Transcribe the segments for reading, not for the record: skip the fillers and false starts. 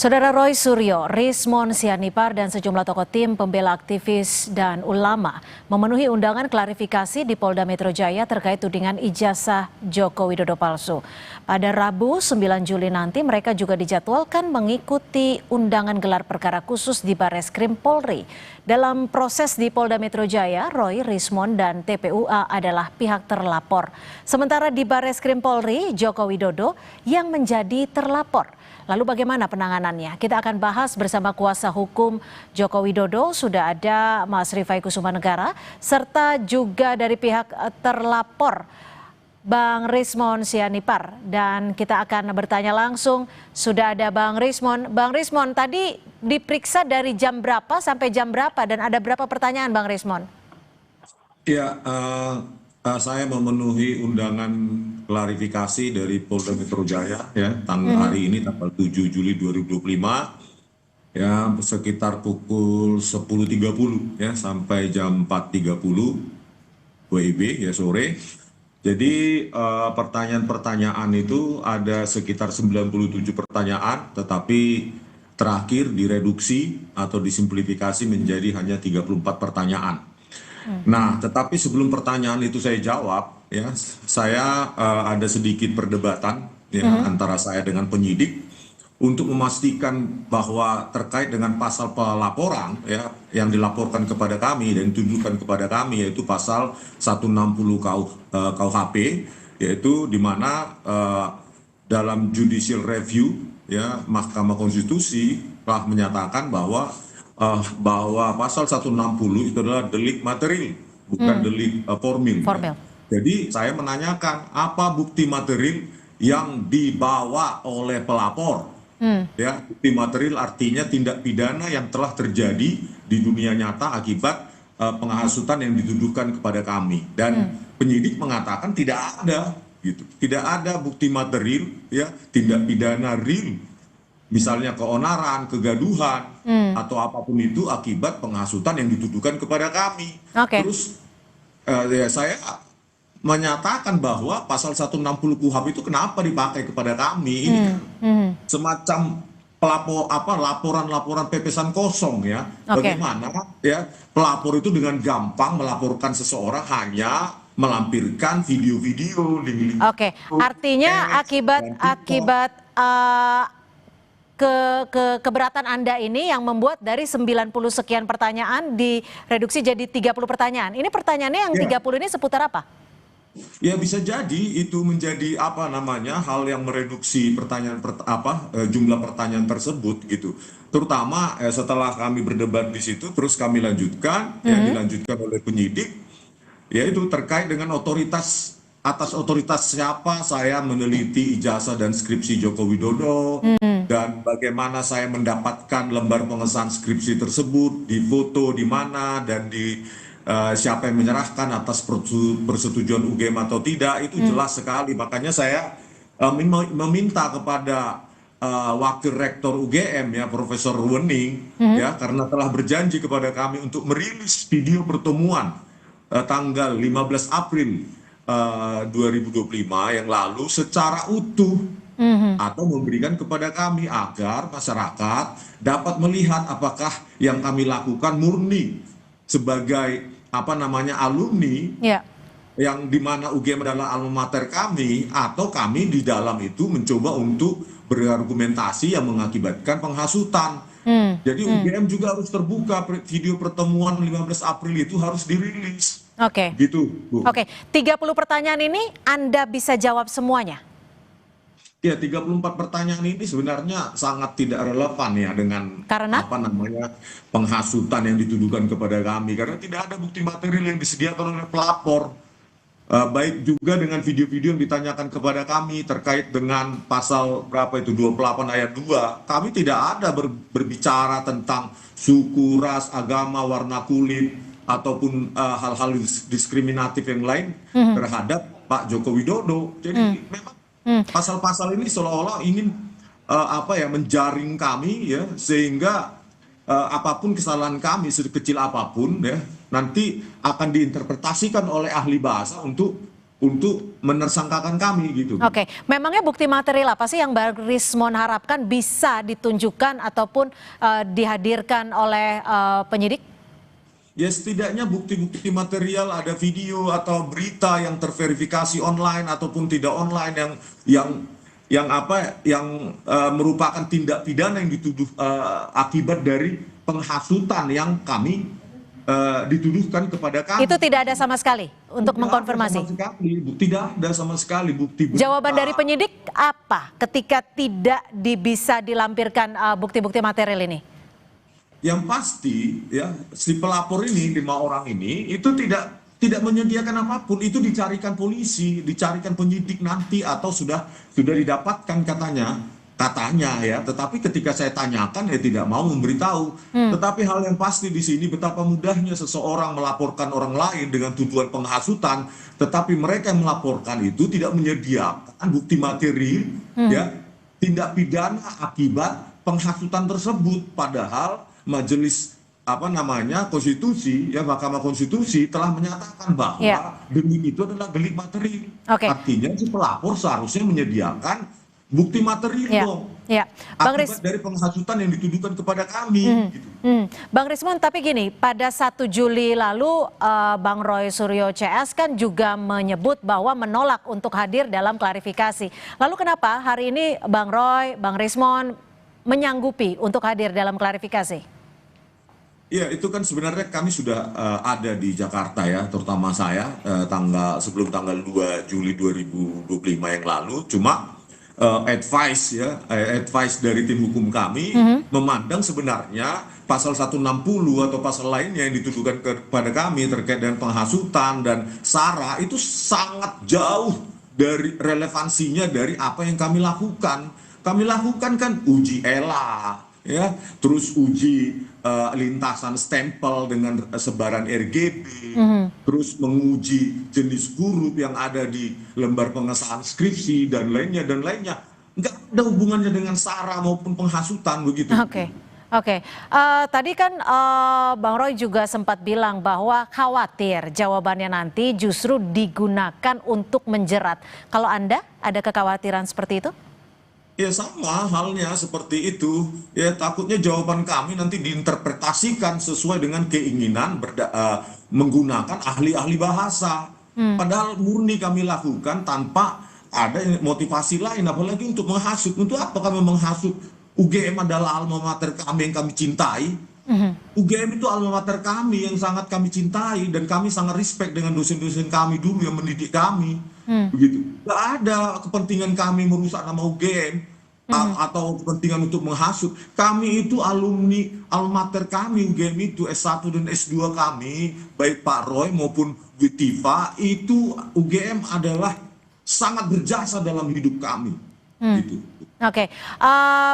Saudara Roy Suryo, Rismon Sianipar, dan sejumlah tokoh tim pembela aktivis dan ulama memenuhi undangan klarifikasi di Polda Metro Jaya terkait tudingan ijazah Joko Widodo palsu. Pada Rabu 9 Juli nanti mereka juga dijadwalkan mengikuti undangan gelar perkara khusus di Barreskrim Polri. Dalam proses di Polda Metro Jaya, Roy, Rismon, dan TPUA adalah pihak terlapor. Sementara di Barreskrim Polri, Joko Widodo yang menjadi terlapor. Lalu bagaimana penanganannya? Kita akan bahas bersama kuasa hukum Joko Widodo. Sudah ada Mas Rifai Kusumanegara, serta juga dari pihak terlapor Bang Rismon Sianipar. Dan kita akan bertanya langsung, sudah ada Bang Rismon. Bang Rismon, tadi diperiksa dari jam berapa sampai jam berapa dan ada berapa pertanyaan Bang Rismon? Ya, saya memenuhi undangan klarifikasi dari Polda Metro Jaya ya hari ini tanggal 7 Juli 2025 ya sekitar pukul 10.30 ya sampai jam 4.30 WIB ya sore. Jadi pertanyaan-pertanyaan itu ada sekitar 97 pertanyaan, tetapi terakhir direduksi atau disimplifikasi menjadi hanya 34 pertanyaan. Nah, tetapi sebelum pertanyaan itu saya jawab, ya, saya ada sedikit perdebatan ya antara saya dengan penyidik untuk memastikan bahwa terkait dengan pasal pelaporan ya yang dilaporkan kepada kami dan ditujukan kepada kami, yaitu pasal 160 KUHP, yaitu di mana dalam judicial review ya Mahkamah Konstitusi telah menyatakan bahwa pasal 160 itu adalah delik material, bukan delik formil. Ya. Jadi saya menanyakan apa bukti material yang dibawa oleh pelapor. Ya, bukti material artinya tindak pidana yang telah terjadi di dunia nyata akibat penghasutan yang dituduhkan kepada kami. Dan penyidik mengatakan tidak ada, gitu. Tidak ada bukti material ya tindak pidana real. Misalnya keonaran, kegaduhan, atau apapun itu akibat penghasutan yang dituduhkan kepada kami. Terus ya saya menyatakan bahwa pasal 160 KUHP itu kenapa dipakai kepada kami? Ini semacam laporan-laporan pepesan kosong ya. Bagaimana ya pelapor itu dengan gampang melaporkan seseorang hanya melampirkan video-video. Artinya akibat keberatan Anda ini yang membuat dari 90 sekian pertanyaan direduksi jadi 30 pertanyaan. Ini pertanyaannya yang 30 ini seputar apa? Ya bisa jadi itu menjadi hal yang mereduksi jumlah pertanyaan tersebut gitu. Terutama setelah kami berdebat di situ terus kami lanjutkan yang dilanjutkan oleh penyidik yaitu terkait dengan atas otoritas siapa saya meneliti ijazah dan skripsi Joko Widodo, dan bagaimana saya mendapatkan lembar pengesahan skripsi tersebut, di foto di mana, dan siapa yang menyerahkan atas persetujuan UGM atau tidak, itu jelas sekali. Makanya saya meminta kepada Wakil Rektor UGM ya Profesor Wening ya, karena telah berjanji kepada kami untuk merilis video pertemuan tanggal 15 April 2025 yang lalu secara utuh atau memberikan kepada kami agar masyarakat dapat melihat apakah yang kami lakukan murni sebagai alumni yang dimana UGM adalah alma mater kami, atau kami di dalam itu mencoba untuk berargumentasi yang mengakibatkan penghasutan. Jadi UGM juga harus terbuka, video pertemuan 15 April itu harus dirilis. Gitu, Bu. 30 pertanyaan ini Anda bisa jawab semuanya? Ya, 34 pertanyaan ini sebenarnya sangat tidak relevan ya dengan penghasutan yang dituduhkan kepada kami, karena tidak ada bukti material yang disediakan oleh pelapor. Baik juga dengan video-video yang ditanyakan kepada kami terkait dengan pasal 28 ayat 2. Kami tidak ada berbicara tentang suku, ras, agama, warna kulit, ataupun hal-hal diskriminatif yang lain terhadap Pak Joko Widodo. Jadi memang pasal-pasal ini seolah-olah ingin menjaring kami ya, sehingga apapun kesalahan kami sekecil apapun ya nanti akan diinterpretasikan oleh ahli bahasa untuk untuk menersangkakan kami gitu. Oke, memangnya bukti material apa sih yang Bang Rismon harapkan bisa ditunjukkan ataupun dihadirkan oleh penyidik? Ya setidaknya bukti-bukti material, ada video atau berita yang terverifikasi online ataupun tidak online yang merupakan tindak pidana yang dituduh akibat dari penghasutan yang kami dituduhkan kepada kami. Itu tidak ada sama sekali untuk mengkonfirmasi. Tidak ada sama sekali bukti. Jawaban dari penyidik apa ketika tidak bisa dilampirkan bukti-bukti material ini? Yang pasti ya si pelapor ini 5 orang ini itu tidak menyediakan apapun, itu dicarikan polisi, dicarikan penyidik nanti atau sudah didapatkan katanya ya, tetapi ketika saya tanyakan ya tidak mau memberitahu. Tetapi hal yang pasti di sini betapa mudahnya seseorang melaporkan orang lain dengan tuduhan penghasutan, tetapi mereka yang melaporkan itu tidak menyediakan bukti materi ya tindak pidana akibat penghasutan tersebut, padahal Majelis konstitusi ya Mahkamah Konstitusi telah menyatakan bahwa delik itu adalah delik materi. Artinya si pelapor seharusnya menyediakan bukti materi dong. Akibat dari penghasutan yang dituduhkan kepada kami. Gitu. Bang Rismon, tapi gini, pada 1 Juli lalu Bang Roy Suryo CS kan juga menyebut bahwa menolak untuk hadir dalam klarifikasi. Lalu kenapa hari ini Bang Roy, Bang Rismon menyanggupi untuk hadir dalam klarifikasi? Ya itu kan sebenarnya kami sudah ada di Jakarta ya, terutama saya sebelum tanggal 2 Juli 2025 yang lalu. Cuma advice dari tim hukum kami memandang sebenarnya pasal 160 atau pasal lainnya yang dituduhkan kepada kami terkait dengan penghasutan dan SARA itu sangat jauh dari relevansinya dari apa yang kami lakukan. Kami lakukan kan uji ELA, ya, terus uji lintasan stempel dengan sebaran RGB, terus menguji jenis huruf yang ada di lembar pengesahan skripsi dan lainnya. Nggak ada hubungannya dengan SARA maupun penghasutan begitu. Oke. Tadi kan Bang Roy juga sempat bilang bahwa khawatir jawabannya nanti justru digunakan untuk menjerat. Kalau Anda ada kekhawatiran seperti itu? Ya sama halnya seperti itu. Ya takutnya jawaban kami nanti diinterpretasikan sesuai dengan keinginan menggunakan ahli-ahli bahasa. Padahal murni kami lakukan tanpa ada motivasi lain, apalagi untuk menghasut. Untuk apa kami menghasut? UGM adalah alma mater kami yang kami cintai. UGM itu alma mater kami yang sangat kami cintai dan kami sangat respect dengan dosen-dosen kami dulu yang mendidik kami. Begitu. Gak ada kepentingan kami merusak nama UGM atau kepentingan untuk menghasut. Kami itu alumni alma mater kami, UGM itu S1 dan S2 kami, baik Pak Roy maupun Bu Tifa, itu UGM adalah sangat berjasa dalam hidup kami. Gitu. Oke,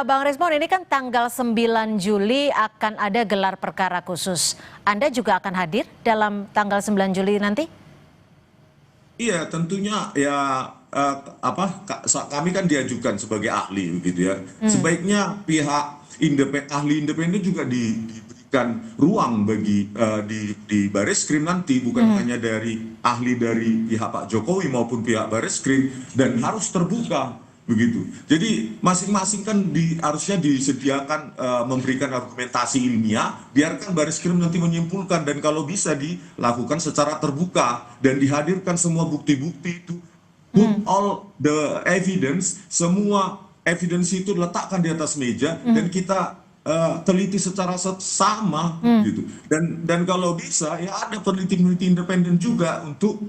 Bang Rismon, ini kan tanggal 9 Juli akan ada gelar perkara khusus. Anda juga akan hadir dalam tanggal 9 Juli nanti? Iya, tentunya ya kami kan diajukan sebagai ahli begitu ya. Sebaiknya pihak ahli independen juga diberikan ruang bagi di Bareskrim nanti, bukan hanya dari ahli dari pihak Pak Jokowi maupun pihak Bareskrim, dan harus terbuka begitu. Jadi masing-masing kan harusnya disediakan memberikan argumentasi ilmiah, biarkan Bareskrim nanti menyimpulkan, dan kalau bisa dilakukan secara terbuka dan dihadirkan semua bukti-bukti itu, put all the evidence, semua evidence itu letakkan di atas meja dan kita teliti secara sama gitu. Dan kalau bisa ya ada peneliti-peneliti independen juga untuk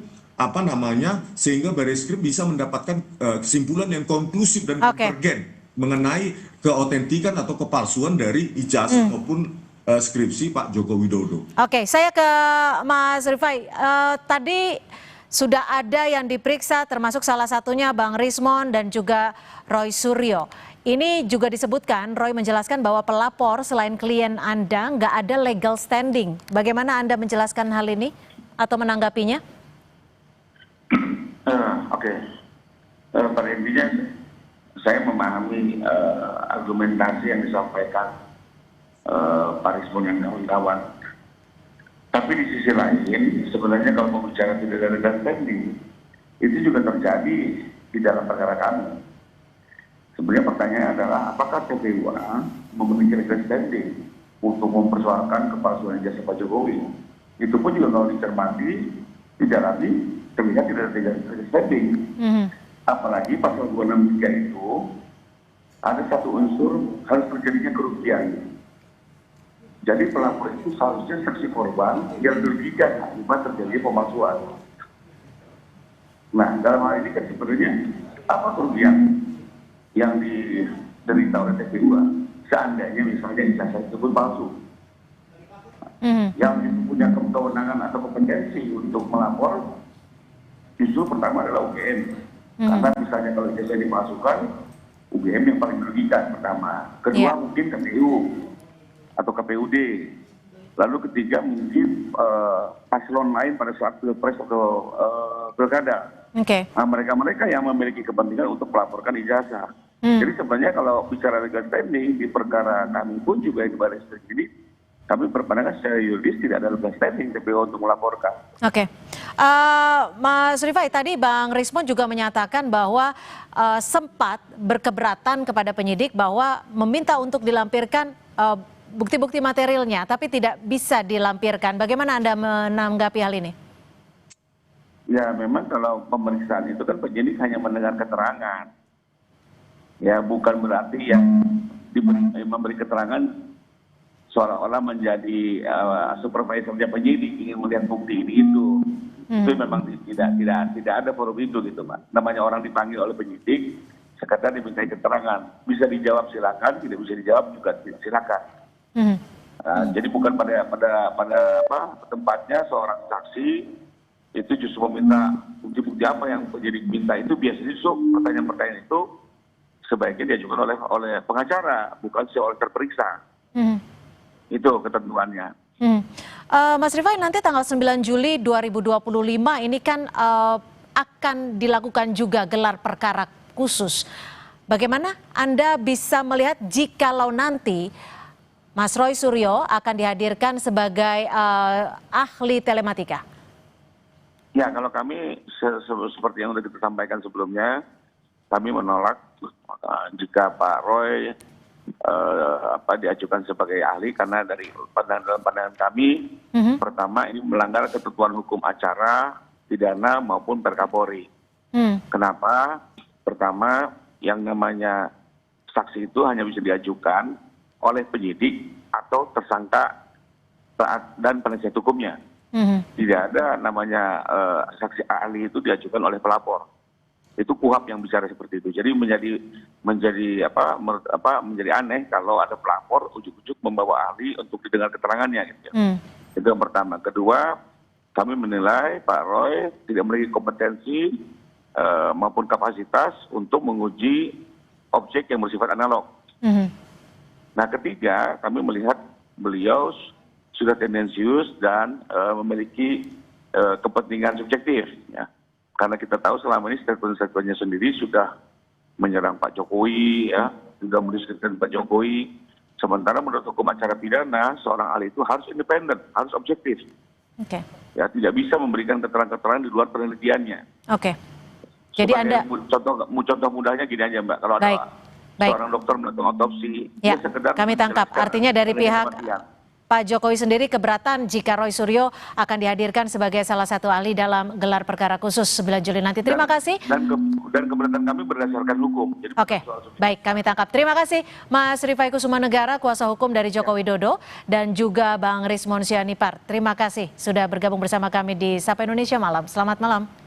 sehingga Bareskrim bisa mendapatkan kesimpulan yang konklusif dan konvergen mengenai keautentikan atau kepalsuan dari ijazah maupun skripsi Pak Joko Widodo. Oke, saya ke Mas Rifai. Tadi sudah ada yang diperiksa, termasuk salah satunya Bang Rismon dan juga Roy Suryo. Ini juga disebutkan, Roy menjelaskan bahwa pelapor selain klien Anda nggak ada legal standing. Bagaimana Anda menjelaskan hal ini atau menanggapinya? Pada intinya saya memahami argumentasi yang disampaikan Pak Rismon dan kawan-kawan. Tapi di sisi lain, sebenarnya kalau mau bicara tidak ada legal standing, itu juga terjadi di dalam perkara kami. Sebenarnya pertanyaannya adalah apakah TPUA memiliki legal standing untuk mempersoalkan kepalsuan ijazah Pak Jokowi? Itu pun juga kalau dicermati tidak lagi terlihat tidak ada legal standing. Apalagi pasal 263 itu ada satu unsur harus terjadinya kerugian. Jadi pelapor itu seharusnya saksi korban yang dirugikan akibat terjadi pemalsuan. Nah, dalam hal ini kan sebenarnya apa kerugian yang diderita oleh TPUA seandainya misalnya ijazah tersebut palsu? Yang punya kewenangan atau kompetensi untuk melapor justru pertama adalah UGM. Karena misalnya kalau ijazah dipalsukan, UGM yang paling merugikan pertama. Kedua mungkin KPU atau KPUD. Lalu ketiga mungkin paslon lain pada saat pilpres atau pilkada. Nah, mereka-mereka yang memiliki kepentingan untuk melaporkan ijazah. Jadi sebenarnya kalau bicara legal standing di perkara kami pun juga di baris ini, kami berpandangan secara yuridis tidak ada legal standing TPU untuk melaporkan. Mas Rifai, tadi Bang Rismon juga menyatakan bahwa sempat berkeberatan kepada penyidik bahwa meminta untuk dilampirkan bukti-bukti materialnya, tapi tidak bisa dilampirkan. Bagaimana Anda menanggapi hal ini? Ya, memang kalau pemeriksaan itu kan penyidik hanya mendengar keterangan. Ya, bukan berarti yang memberi keterangan seolah-olah menjadi supervisornya penyidik ingin melihat bukti ini itu. Itu memang tidak ada forum itu gitu, Pak. Namanya orang dipanggil oleh penyidik, sekedar dimintai keterangan. Bisa dijawab silakan, tidak bisa dijawab juga silakan. Jadi bukan pada tempatnya seorang saksi itu justru meminta bukti-bukti apa yang penyidik minta. Itu biasanya justru pertanyaan-pertanyaan itu sebaiknya diajukan oleh pengacara, bukan oleh terperiksa. Itu ketentuannya. Mas Rifai, nanti tanggal 9 Juli 2025 ini kan akan dilakukan juga gelar perkara khusus. Bagaimana Anda bisa melihat jikalau nanti Mas Roy Suryo akan dihadirkan sebagai ahli telematika? Ya, kalau kami seperti yang sudah kita sampaikan sebelumnya, kami menolak jika Pak Roy diajukan sebagai ahli karena dari pandangan kami, pertama ini melanggar ketentuan hukum acara pidana maupun Perkapolri. Kenapa? Pertama, yang namanya saksi itu hanya bisa diajukan oleh penyidik atau tersangka dan penasihat hukumnya. Tidak ada namanya saksi ahli itu diajukan oleh pelapor. Itu KUHP yang bicara seperti itu. Jadi menjadi aneh kalau ada pelapor ujuk-ujuk membawa ahli untuk didengar keterangannya gitu ya. Itu yang pertama. Kedua, kami menilai Pak Roy tidak memiliki kompetensi maupun kapasitas untuk menguji objek yang bersifat analog. Nah, ketiga, kami melihat beliau sudah tendensius dan memiliki kepentingan subjektif, ya. Karena kita tahu selama ini statement-statementnya sendiri sudah menyerang Pak Jokowi, ya, sudah mendiskusikan Pak Jokowi. Sementara menurut hukum acara pidana, seorang ahli itu harus independen, harus objektif. Ya, tidak bisa memberikan keterangan-keterangan di luar penelitiannya. Jadi Anda contoh mudahnya gini aja, Mbak. Kalau ada seorang dokter melakukan otopsi, ya, kami tangkap. Artinya dari pihak Pak Jokowi sendiri keberatan jika Roy Suryo akan dihadirkan sebagai salah satu ahli dalam gelar perkara khusus 9 Juli nanti. Terima kasih. Dan keberatan kami berdasarkan hukum. Baik, kami tangkap. Terima kasih Mas Rifai Kusumanegara, kuasa hukum dari Joko Widodo, dan juga Bang Rismon Sianipar. Terima kasih sudah bergabung bersama kami di Sapa Indonesia Malam. Selamat malam.